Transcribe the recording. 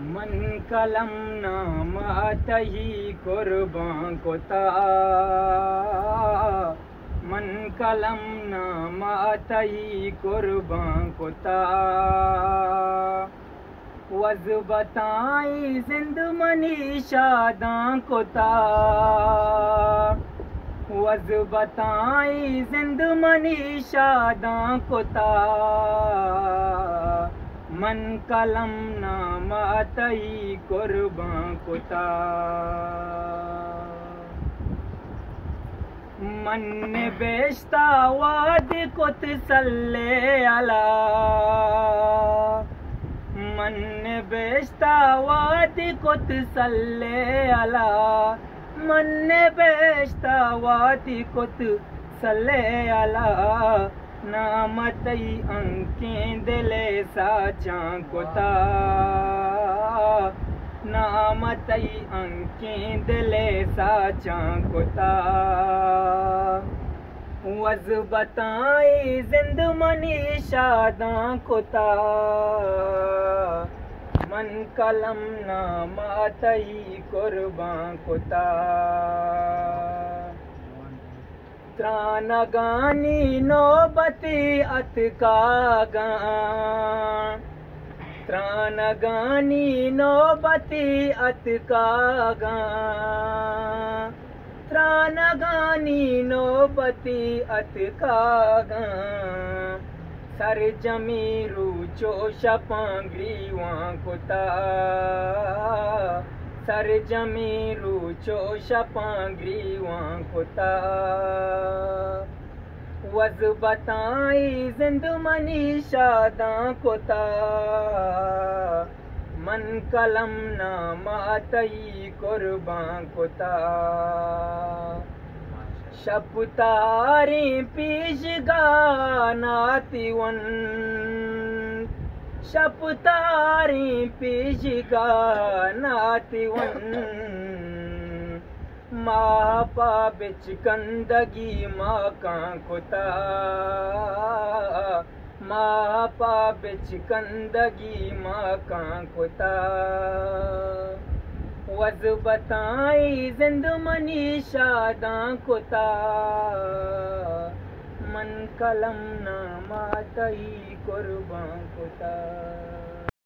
मन कलम नाम तही कुर्बान कोता, मन कलम नाम तही कुर्बान कोता। वज बताई जिंद मनी शादां कोता, वज बताई जिंद मनी शादां कोता। मन कलम नाम तई कुर्बान कोता। मन बेश्ता वाद कुत सल्ले अला, मन बेश्ता वाद कुत सल्ले अला, मन बेश्ता वाद कुत सल्ले अला। नाम तई अंकें दिले साचा कोता, नाम तई अंकें दिले साचा कोता। वज बताई जिंद मनी शादां कोता, मन कलम नाम तई कुर्बान कोता। त्रानगानी नौबती अतकागा, त्रानगानी नौबती अतकागा, त्रानगानी नौबती अतकागा। सर जमीरू चोशा पांगरीवां कोता, सर जमीरू चोशा पांगरीवां कोता। वज बताई जिंद मनी शादां कोता, मन कलम नाम तई कुर्बान कोता। शपुतारी पीश गानाती वन, शपुतारी पीश गानाती वन। माँ पा बिच कंदगी माँ का कोता, माँ पा बिच कंदगी माँ का कोता। वज बताई जिंद मनी शादां कोता, मन कलम नाम तई कुर्बान कोता।